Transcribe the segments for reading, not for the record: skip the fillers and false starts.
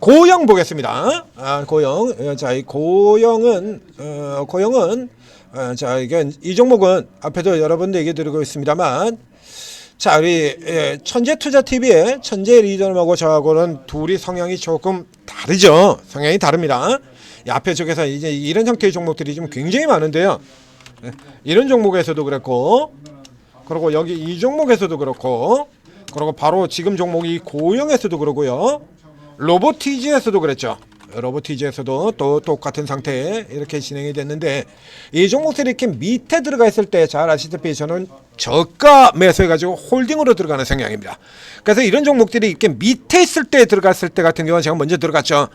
고영 보겠습니다. 고영. 자, 이 고영은 자, 이게 이 종목은 앞에도 여러 번 얘기 드리고 있습니다만, 자, 우리 천재투자TV의 천재 리더님하고 저하고는 둘이 성향이 조금 다르죠. 성향이 다릅니다. 이 앞에 쪽에서 이제 이런 형태의 종목들이 좀 굉장히 많은데요. 이런 종목에서도 그렇고, 그리고 여기 이 종목에서도 그렇고, 그리고 바로 지금 종목이 고영에서도 그러고요. 로보티지에서도 그랬죠. 로보티지에서도 또 똑같은 상태에 이렇게 진행이 됐는데, 이 종목들이 이렇게 밑에 들어가 있을 때 잘 아시다시피 저는 저가 매수해가지고 홀딩으로 들어가는 성향입니다. 그래서 이런 종목들이 이렇게 밑에 있을 때 들어갔을 때 같은 경우는 제가 먼저 들어갔죠.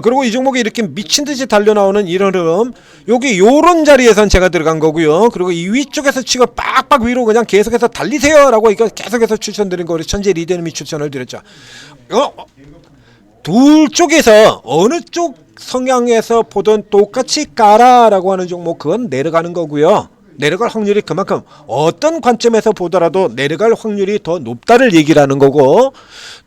그리고 이 종목이 이렇게 미친듯이 달려나오는 이런 흐름, 여기 요런 자리에선 제가 들어간 거고요. 그리고 이 위쪽에서 치고 빡빡 위로 그냥 계속해서 달리세요 라고 이거 계속해서 추천드린 거 우리 천재 리더님이 추천을 드렸죠. 둘 쪽에서 어느 쪽 성향에서 보던 똑같이 까라라고 하는 종목, 그건 내려가는 거고요. 내려갈 확률이 그만큼 어떤 관점에서 보더라도 내려갈 확률이 더 높다를 얘기를 하는 거고,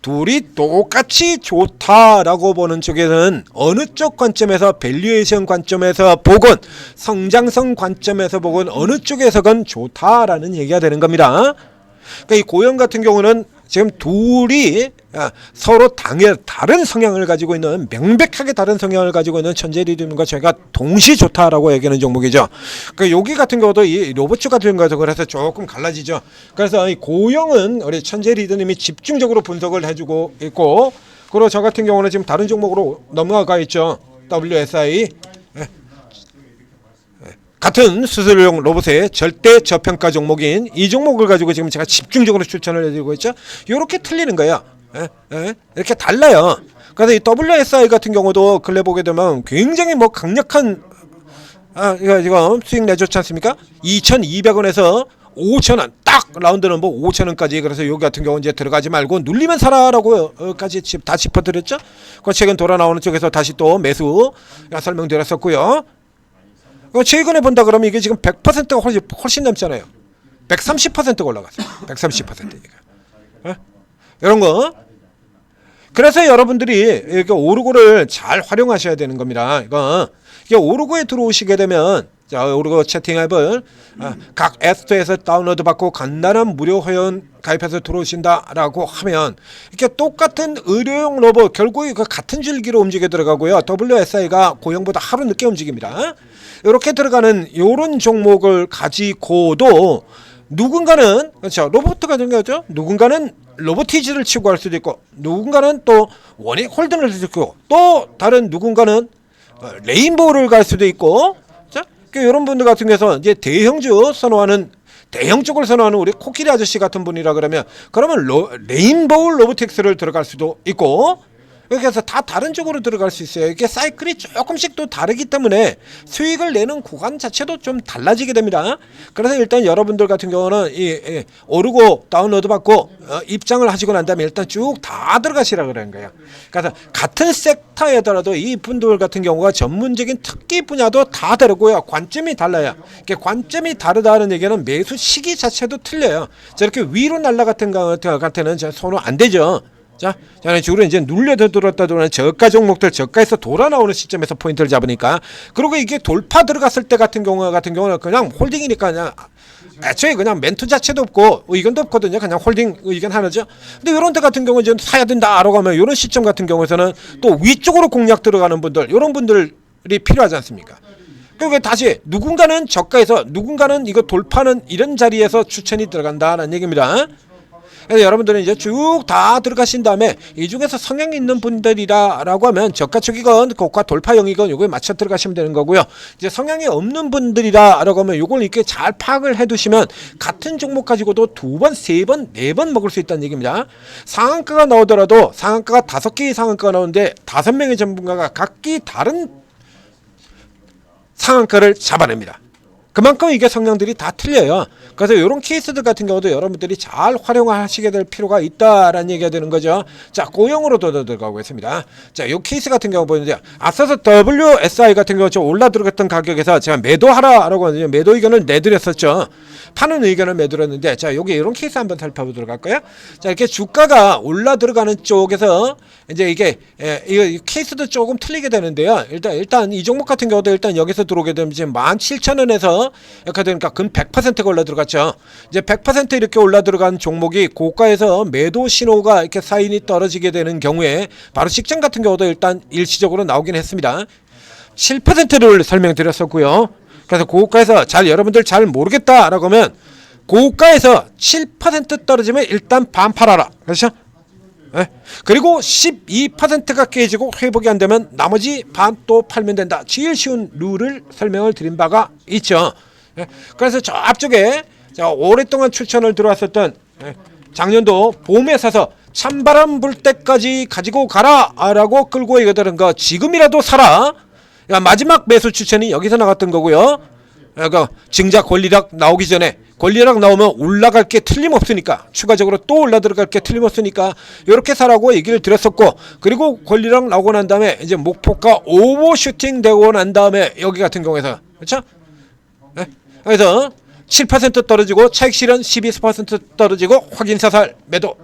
둘이 똑같이 좋다라고 보는 쪽에는 어느 쪽 관점에서 밸류에이션 관점에서 보건 성장성 관점에서 보건 어느 쪽에서건 좋다라는 얘기가 되는 겁니다. 그러니까 이 고영 같은 경우는 지금 둘이 서로 다른 성향을 가지고 있는, 명백하게 다른 성향을 가지고 있는 천재 리듬과 저희가 동시 좋다라고 얘기하는 종목이죠. 그러니까 여기 같은 경우도 이 로봇 같은 거에서 그래서 조금 갈라지죠. 그래서 이 고영은 우리 천재 리더님이 집중적으로 분석을 해주고 있고, 그리고 저 같은 경우는 지금 다른 종목으로 넘어가 있죠. WSI. 같은 수술용 로봇의 절대 저평가 종목인 이 종목을 가지고 지금 제가 집중적으로 추천을 해드리고 있죠. 이렇게 틀리는 거야. 이렇게 달라요. 그래서 이 WSI 같은 경우도 근래 보게 되면 굉장히 뭐 강력한 이거 지금 수익 내줬지 않습니까? 2,200원에서 5,000원 딱 라운드는 뭐 5,000원까지. 그래서 여기 같은 경우 이제 들어가지 말고 눌리면 사라라고까지 다 짚어드렸죠. 그 최근 돌아 나오는 쪽에서 다시 또 매수 설명드렸었고요. 최근에 본다 그러면 이게 지금 100%가 훨씬 넘잖아요. 130%가 올라갔어요. 130%니까. 이런 거. 그래서 여러분들이 이렇게 오르고를 잘 활용하셔야 되는 겁니다. 이게 오르고에 들어오시게 되면, 자, 오르고 채팅 앱을 각 앱스토어에서 다운로드 받고 간단한 무료 회원 가입해서 들어오신다라고 하면, 이렇게 똑같은 의료용 로봇, 결국에 그 같은 줄기로 움직여 들어가고요. WSI가 고영보다 하루 늦게 움직입니다. 이렇게 들어가는 이런 종목을 가지고도 누군가는, 그렇죠, 로봇가 되는 거죠. 누군가는 로보티지를 치고 갈 수도 있고, 누군가는 또 원익 홀딩을 할 수도 있고, 또 다른 누군가는 레인보우를 갈 수도 있고. 자, 이런 분들 같은 경우에서 이제 대형주 선호하는, 대형 쪽을 선호하는 우리 코끼리 아저씨 같은 분이라 그러면 레인보우 로보틱스를 들어갈 수도 있고, 이렇게 해서 다 다른 쪽으로 들어갈 수 있어요. 이게 사이클이 조금씩 또 다르기 때문에 수익을 내는 구간 자체도 좀 달라지게 됩니다. 그래서 일단 여러분들 같은 경우는 이 오르고 다운로드 받고 입장을 하시고 난 다음에 일단 쭉 다 들어가시라 그러는 거예요. 그래서 같은 섹터에더라도 이 분들 같은 경우가 전문적인 특기 분야도 다 다르고요. 관점이 달라요. 이게 관점이 다르다는 얘기는 매수 시기 자체도 틀려요. 저렇게 위로 날라갔던 것 같아는 선호 안 되죠. 자, 저는 주로 이제 눌려서 들었다 들어오는 저가 종목들, 저가에서 돌아 나오는 시점에서 포인트를 잡으니까, 그리고 이게 돌파 들어갔을 때 같은 경우는 그냥 홀딩이니까 그냥 애초에 그냥 멘트 자체도 없고 의견도 없거든요. 그냥 홀딩 의견 하나죠. 근데 이런 데 같은 경우는 이제 사야 된다라고 하면 이런 시점 같은 경우에서는 또 위쪽으로 공략 들어가는 분들, 이런 분들이 필요하지 않습니까? 그리고 다시 누군가는 저가에서, 누군가는 이거 돌파는 이런 자리에서 추천이 들어간다는 얘기입니다. 그래서 여러분들은 이제 쭉 다 들어가신 다음에 이 중에서 성향이 있는 분들이라고 하면 저가 쪽이건 고가 돌파형이건 요거에 맞춰 들어가시면 되는 거고요. 이제 성향이 없는 분들이라고 하면 요걸 이렇게 잘 파악을 해두시면 같은 종목 가지고도 2번, 3번, 4번 먹을 수 있다는 얘기입니다. 상한가가 나오더라도 상한가가 5개의 상한가가 나오는데 5명의 전문가가 각기 다른 상한가를 잡아냅니다. 그만큼 이게 성향들이 다 틀려요. 그래서 이런 케이스들 같은 경우도 여러분들이 잘 활용하시게 될 필요가 있다라는 얘기가 되는 거죠. 자, 고영으로도 들어가고 있습니다. 자, 이 케이스 같은 경우 보는데, 앞서서 WSI 같은 경우 좀 올라 들어갔던 가격에서 제가 매도하라라고 하는데 매도 의견을 내드렸었죠. 파는 의견을 내드렸는데, 자, 여기 이런 케이스 한번 살펴보도록 할까요? 자, 이렇게 주가가 올라 들어가는 쪽에서 이제 이게 이거 케이스도 조금 틀리게 되는데요. 일단 이 종목 같은 경우도 일단 여기서 들어오게 되면 지금 17,000원에서 이렇게 되니까 근 100%가 올라 들어갔죠. 이제 100% 이렇게 올라 들어간 종목이 고가에서 매도 신호가 이렇게 사인이 떨어지게 되는 경우에 바로 식전 같은 경우도 일단 일시적으로 나오긴 했습니다. 7%를 설명드렸었고요. 그래서 고가에서 여러분들 잘 모르겠다라고 하면 고가에서 7% 떨어지면 일단 반 팔아라. 그렇죠? 네. 그리고 12%가 깨지고 회복이 안 되면 나머지 반 또 팔면 된다. 제일 쉬운 룰을 설명을 드린 바가 있죠. 네. 그래서 저 앞쪽에 오랫동안 추천을 들어왔었던 작년도 봄에 사서 찬바람 불 때까지 가지고 가라 라고 끌고 이거들은 거 지금이라도 사라. 마지막 매수 추천이 여기서 나갔던 거고요. 그러니까 증자 권리락 나오기 전에 권리락 나오면 올라갈 게 틀림없으니까 추가적으로 또 올라 들어갈 게 틀림없으니까 이렇게 사라고 얘기를 드렸었고, 그리고 권리락 나오고 난 다음에 이제 목표가 오버슈팅 되고 난 다음에 여기 같은 경우에서 그렇죠? 네? 그래서 7% 떨어지고 차익 실현 12% 떨어지고 확인사살 매도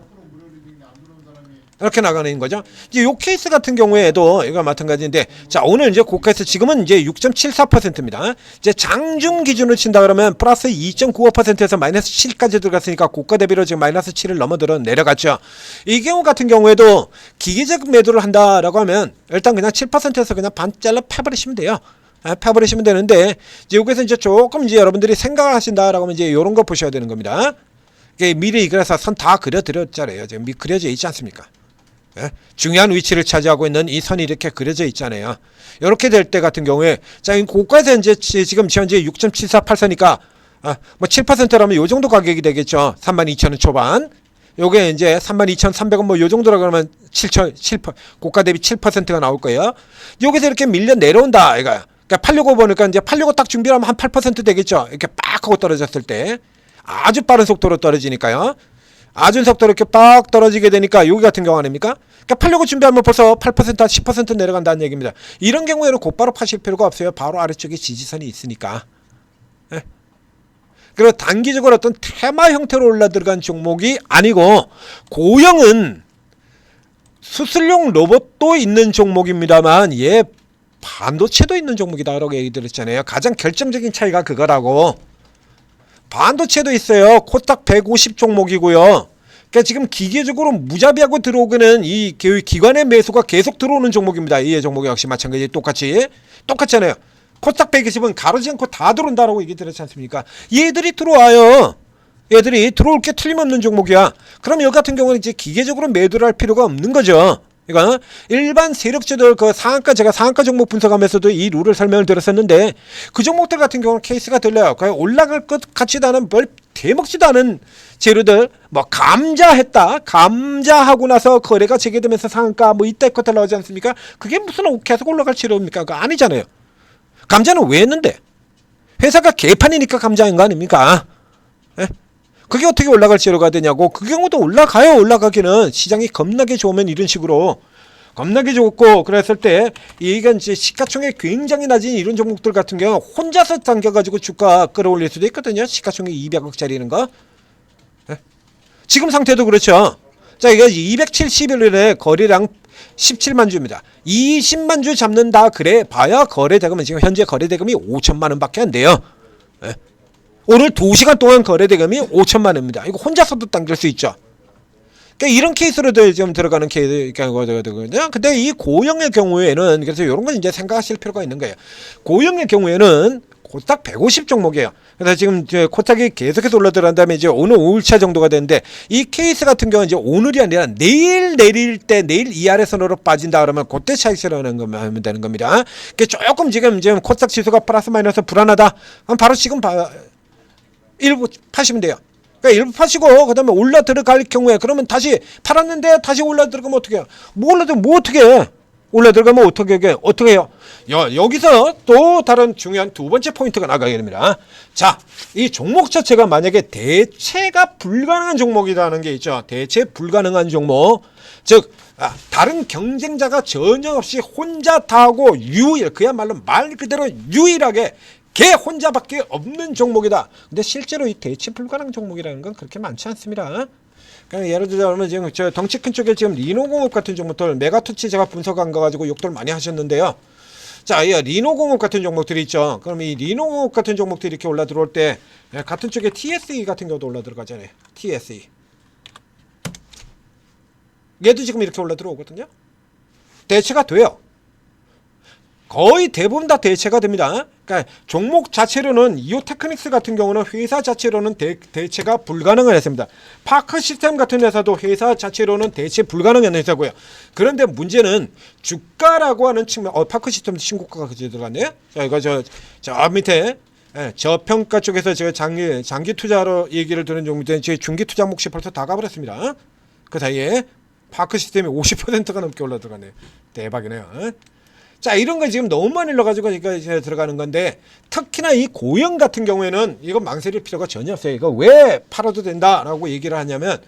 이렇게 나가는 거죠. 이제 요 케이스 같은 경우에도 이거 마찬가지인데, 자 오늘 이제 고가에서 지금은 이제 6.74%입니다. 이제 장중 기준으로 친다 그러면 플러스 2.95%에서 마이너스 7까지 들어갔으니까 고가 대비로 지금 마이너스 7을 넘어들어 내려갔죠. 이 경우 같은 경우에도 기계적 매도를 한다라고 하면 일단 그냥 7%에서 그냥 반 잘라 패버리시면 돼요. 패버리시면 되는데, 이제 여기서 이제 조금 이제 여러분들이 생각을 하신다라고 하면 이제 이런 거 보셔야 되는 겁니다. 미리 그래서 선 다 그려드렸잖아요. 지금 그려져 있지 않습니까? 예? 중요한 위치를 차지하고 있는 이 선이 이렇게 그려져 있잖아요. 이렇게 될 때 같은 경우에 자 고가에서 이제 지금 현재 6.7484니까 뭐 7%라면 요 정도 가격이 되겠죠. 32,000원 초반. 요게 이제 32,300원 뭐 요 정도라 그러면 7 고가 대비 7%가 나올 거예요. 여기서 이렇게 밀려 내려온다 이거야. 그러니까 팔려고 보니까 이제 팔려고 딱 준비하면 한 8% 되겠죠. 이렇게 빡 하고 떨어졌을 때 아주 빠른 속도로 떨어지니까요. 아주 속도로 이렇게 빡 떨어지게 되니까 여기 같은 경우 아닙니까? 그러니까 팔려고 준비하면 벌써 8% 10% 내려간다는 얘기입니다. 이런 경우에는 곧바로 파실 필요가 없어요. 바로 아래쪽에 지지선이 있으니까. 네. 그리고 단기적으로 어떤 테마 형태로 올라 들어간 종목이 아니고, 고영은 수술용 로봇도 있는 종목입니다만 얘 반도체도 있는 종목이다라고 얘기 드렸잖아요. 가장 결정적인 차이가 그거라고. 반도체도 있어요. 코딱 150 종목이고요. 그러니까 지금 기계적으로 무자비하고 들어오기는 이 기관의 매수가 계속 들어오는 종목입니다. 이 종목이 역시 마찬가지 똑같잖아요. 코딱 120은 가로지 않고 다 들어온다라고 얘기 드렸지 않습니까? 얘들이 들어와요. 얘들이 들어올 게 틀림없는 종목이야. 그럼 여기 같은 경우는 이제 기계적으로 매도를 할 필요가 없는 거죠. 그러니까 일반 세력주들 제가 상한가 종목 분석하면서도 이 룰을 설명을 드렸었는데, 그 종목들 같은 경우는 케이스가 들려요. 올라갈 것 같지도 않은 뭘 대먹지도 않은 재료들, 뭐 감자했다, 감자하고 나서 거래가 재개되면서 상한가 뭐 이때 것들 나오지 않습니까? 그게 무슨 계속 올라갈 재료입니까? 그거 아니잖아요. 감자는 왜 했는데? 회사가 개판이니까 감자인 거 아닙니까? 에? 그게 어떻게 올라갈 재료가 되냐고. 그 경우도 올라가요. 올라가기는 시장이 겁나게 좋으면 이런 식으로 겁나게 좋고, 그랬을 때 이게 이제 시가총액 굉장히 낮은 이런 종목들 같은 경우 혼자서 당겨가지고 주가 끌어올릴 수도 있거든요. 시가총액 200억짜리는 거. 네? 지금 상태도 그렇죠. 자, 이게 271일에 거래량 17만 주입니다. 20만 주 잡는다 그래 봐야 거래대금은 지금 현재 거래대금이 5천만 원밖에 안 돼요. 네? 오늘 2시간 동안 거래대금이 5천만 원입니다. 이거 혼자서도 당길 수 있죠. 그러니까 이런 케이스로도 지금 들어가는 케이스가 되거든요. 근데 이 고영의 경우에는, 그래서 이런 건 이제 생각하실 필요가 있는 거예요. 고영의 경우에는 코딱 150 종목이에요. 그래서 지금 코딱이 계속해서 올라들어간 다음에 이제 오늘 5일차 정도가 되는데, 이 케이스 같은 경우는 이제 오늘이 아니라 내일 내릴 때, 내일 이 아래선으로 빠진다 그러면 그때 차익 실현하는 거면 하면 되는 겁니다. 그러니까 조금 지금 코딱 지수가 플러스 마이너스 불안하다. 그럼 바로 지금 일부 파시면 돼요. 그러니까 일부 파시고 그다음에 올라 들어갈 경우에, 그러면 다시 팔았는데 다시 올라 들어가면 어떻게 해요? 뭐 어떻게 해? 올라 들어가면 어떻게 해요? 여기서 또 다른 중요한 두 번째 포인트가 나가게 됩니다. 자, 이 종목 자체가 만약에 대체가 불가능한 종목이라는 게 있죠. 대체 불가능한 종목, 즉 다른 경쟁자가 전혀 없이 혼자 다 하고 그야말로 말 그대로 유일하게 걔 혼자밖에 없는 종목이다. 근데 실제로 이 대체 불가능 종목이라는 건 그렇게 많지 않습니다. 그냥 예를 들자면 지금 저 덩치 큰 쪽에 지금 리노공업 같은 종목들 메가투치 제가 분석한 거 가지고 욕들 많이 하셨는데요. 자, 이 리노공업 같은 종목들이 있죠. 그럼 이 리노공업 같은 종목들이 이렇게 올라 들어올 때 같은 쪽에 TSE 같은 경우도 올라 들어가잖아요. TSE. 얘도 지금 이렇게 올라 들어오거든요. 대체가 돼요. 거의 대부분 다 대체가 됩니다. 그러니까 종목 자체로는 이오테크닉스 같은 경우는 회사 자체로는 대체가 불가능을 했습니다. 파크 시스템 같은 회사도 회사 자체로는 대체 불가능한 회사고요. 그런데 문제는 주가라고 하는 측면, 파크 시스템도 신고가가 그제 들어갔네요. 자, 이거 저 밑에 저평가 쪽에서 제가 장기 투자로 얘기를 드는 종목들은 제 중기 투자 몫이 벌써 다 가버렸습니다. 그 사이에 파크 시스템이 50%가 넘게 올라 들어갔네요. 대박이네요. 자, 이런 거 지금 너무 많이 넣어가지고 이제 들어가는 건데, 특히나 이 고형 같은 경우에는 이건 망설일 필요가 전혀 없어요. 이거 왜 팔아도 된다라고 얘기를 하냐면,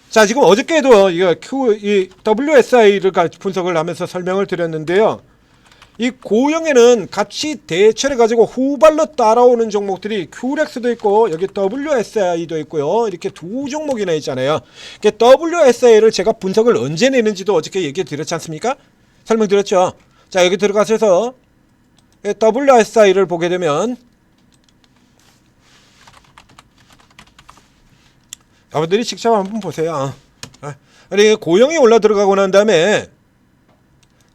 자, 지금 어저께도 이거 이 WSI를 분석을 하면서 설명을 드렸는데요. 이 고형에는 같이 대체를 가지고 후발로 따라오는 종목들이 큐렉스도 있고 여기 WSI도 있고요. 이렇게 두 종목이나 있잖아요. WSI를 제가 분석을 언제 내는지도 어저께 얘기 드렸지 않습니까? 설명드렸죠. 자, 여기 들어가셔서 WSI를 보게 되면 여러분들이 직접 한번 보세요. 아니, 고형이 올라 들어가고 난 다음에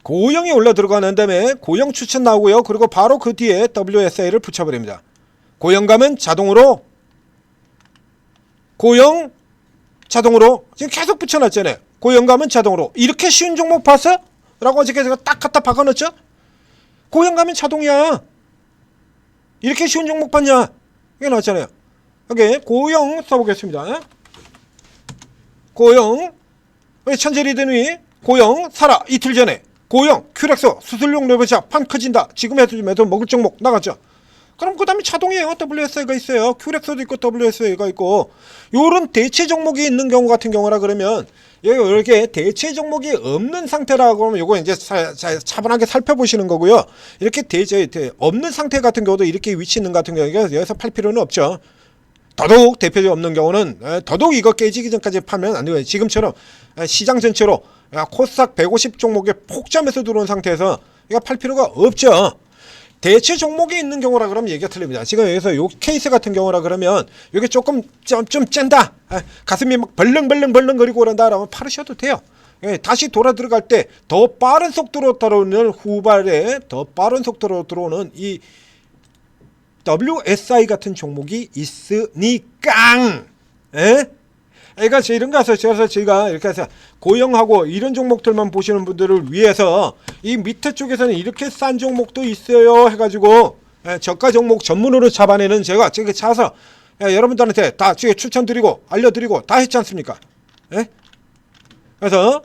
고형 추천 나오고요. 그리고 바로 그 뒤에 WSI를 붙여버립니다. 고형 가면 자동으로 지금 계속 붙여놨잖아요. 고형 가면 자동으로. 이렇게 쉬운 종목 봤어? 라고 어저께 제가 딱 갖다 박아놨죠? 고형 가면 자동이야. 이렇게 쉬운 종목 봤냐? 이게 나왔잖아요. 여기 고형 써보겠습니다. 고형 천재리더니 고형 사라. 이틀 전에 고형 큐렉스 수술용 레버샷 판 커진다. 지금 해도 먹을 종목 나갔죠. 그럼 그 다음에 자동이에요. WSI가 있어요. 큐렉스도 있고 WSI가 있고. 요런 대체 종목이 있는 경우 같은 경우라 그러면 이렇게 대체 종목이 없는 상태라고 하면 요거 이제 차분하게 살펴보시는 거고요. 이렇게 대체 없는 상태 같은 경우도 이렇게 위치 있는 같은 경우에 여기서 팔 필요는 없죠. 더더욱 대표적 없는 경우는 더더욱 이거 깨지기 전까지 파면 안 돼요. 지금처럼 시장 전체로 코스닥 150 종목에 폭점해서 들어온 상태에서 이거 팔 필요가 없죠. 대체 종목이 있는 경우라 그러면 얘기가 틀립니다. 지금 여기서 요 케이스 같은 경우라 그러면 이게 조금 좀 짠다. 가슴이 막 벌렁거리고 그런다 라면 팔으셔도 돼요. 다시 돌아 들어갈 때 더 빠른 속도로 들어오는 후발에 더 빠른 속도로 들어오는 이 WSI 같은 종목이 있으니까. 그러니까 이런 거서 제가 이렇게 해서 고형하고 이런 종목들만 보시는 분들을 위해서 이 밑에 쪽에서는 이렇게 싼 종목도 있어요 해가지고 저가 종목 전문으로 잡아내는 제가 찾아서 여러분들한테 다 추천드리고 알려드리고 다 했지 않습니까? 그래서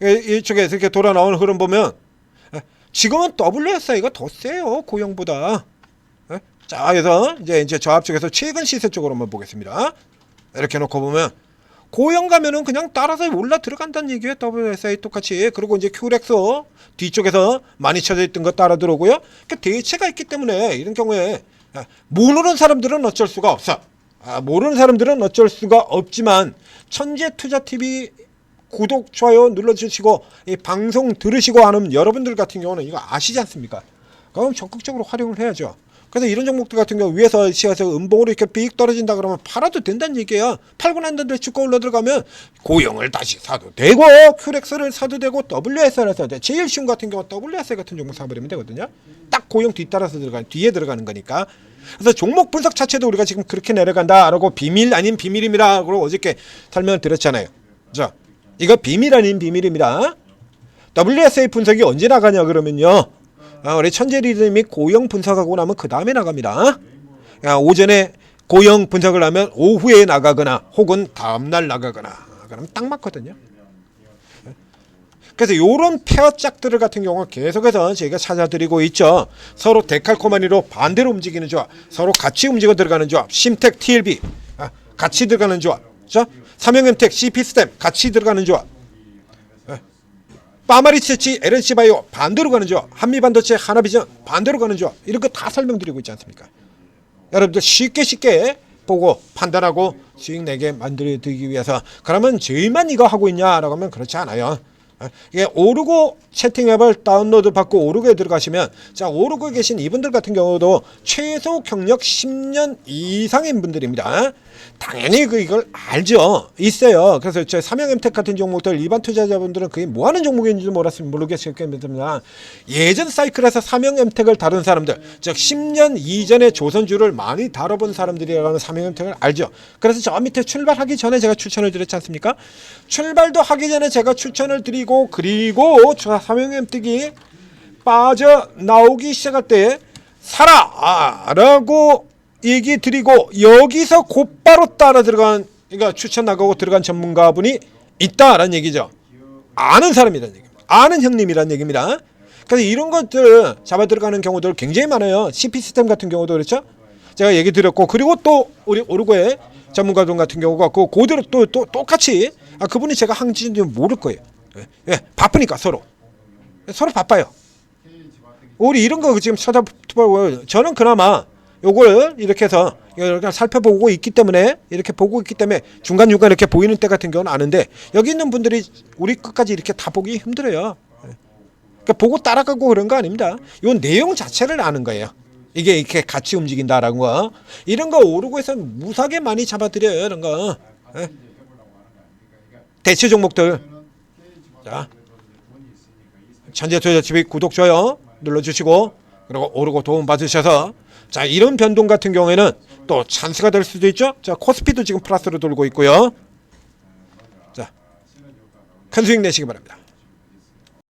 이쪽에서 이렇게 돌아 나오는 흐름 보면 지금은 WSI가 더 세요 고형보다. 자, 그래서 이제 저 앞쪽에서 최근 시세 쪽으로 한번 보겠습니다. 이렇게 놓고 보면 고형 가면은 그냥 따라서 올라 들어간다는 얘기예요. WSI 똑같이. 그리고 이제 큐렉스 뒤쪽에서 많이 쳐져 있던 거 따라 들어오고요. 그러니까 대체가 있기 때문에 이런 경우에 모르는 사람들은 어쩔 수가 없어. 모르는 사람들은 어쩔 수가 없지만 천재투자TV 구독, 좋아요 눌러주시고 이 방송 들으시고 하는 여러분들 같은 경우는 이거 아시지 않습니까? 그럼 적극적으로 활용을 해야죠. 그래서 이런 종목들 같은 경우 위에서 시에서 음봉으로 이렇게 삑 떨어진다 그러면 팔아도 된다는 얘기예요. 팔고 난 다음에 주가 올라 들어가면 고형을 다시 사도 되고 큐렉스를 사도 되고 WSI를 사도 돼. 제일 쉬운 같은 경우 WSI 같은 종목 사버리면 되거든요. 딱 고형 뒤따라서 뒤에 들어가는 거니까. 그래서 종목 분석 자체도 우리가 지금 그렇게 내려간다라고 비밀 아닌 비밀입니다라고 어저께 설명을 드렸잖아요. 자, 이거 비밀 아닌 비밀입니다. WSI 분석이 언제 나가냐 그러면요. 우리 천재리듬이 고형 분석하고 나면 그 다음에 나갑니다. 오전에 고형 분석을 하면 오후에 나가거나 혹은 다음날 나가거나 그러면 딱 맞거든요. 그래서 이런 페어 짝들 같은 경우 계속해서 저희가 찾아드리고 있죠. 서로 데칼코마니로 반대로 움직이는 조합, 서로 같이 움직여 들어가는 조합, 심텍 TLB 같이 들어가는 조합, 그렇죠? 삼형엠텍 CP스템 같이 들어가는 조합, 파마리스치 LNC바이오 반대로 가는 조합, 한미반도체 하나비전 반대로 가는 조합, 이런 거 다 설명드리고 있지 않습니까? 여러분들 쉽게 보고 판단하고 수익 내게 만들어 드리기 위해서. 그러면 저희만 이거 하고 있냐라고 하면 그렇지 않아요. 이게 오르고 채팅앱을 다운로드 받고 오르고에 들어가시면, 자, 오르고에 계신 이분들 같은 경우도 최소 경력 10년 이상인 분들입니다. 당연히 이걸 알죠. 있어요. 그래서 제 삼형엠텍 같은 종목들 일반 투자자분들은 그게 뭐 하는 종목인지도 모르겠습니다. 예전 사이클에서 삼형엠텍을 다룬 사람들, 즉 10년 이전의 조선주를 많이 다뤄본 사람들이라면 삼형엠텍을 알죠. 그래서 저 밑에 출발하기 전에 제가 추천을 드렸지 않습니까? 출발도 하기 전에 제가 추천을 드리고, 그리고 삼형엠텍이 빠져나오기 시작할 때 사라! 라고 얘기 드리고, 여기서 곧바로 따라 들어간, 그러니까 추천 나가고 들어간 전문가분이 있다라는 얘기죠. 아는 사람이라는 얘기입니다. 아는 형님이라는 얘기입니다. 그래서 이런 것들 잡아 들어가는 경우들 굉장히 많아요. CP 시스템 같은 경우도 그렇죠. 제가 얘기 드렸고, 그리고 또 우리 오르고의 전문가분 같은 경우가 그대로 또 똑같이, 그분이 제가 한지인지 모를 거예요. 예, 바쁘니까 서로 바빠요. 우리 이런 거 지금 찾아보고, 저는 그나마 요걸 이렇게 해서 이렇게 살펴보고 있기 때문에, 이렇게 보고 있기 때문에 중간중간 이렇게 보이는 때 같은 경우는 아는데, 여기 있는 분들이 우리 끝까지 이렇게 다 보기 힘들어요. 그러니까 보고 따라가고 그런 거 아닙니다. 요 내용 자체를 아는 거예요. 이게 이렇게 같이 움직인다라는 거. 이런 거 오르고에서 무사하게 많이 잡아드려요. 이런 거. 대체 종목들. 자, 천재투자TV 구독, 좋아요 눌러주시고, 그리고 오르고 도움 받으셔서, 자, 이런 변동 같은 경우에는 또 찬스가 될 수도 있죠. 자, 코스피도 지금 플러스로 돌고 있고요. 자, 큰 수익 내시기 바랍니다.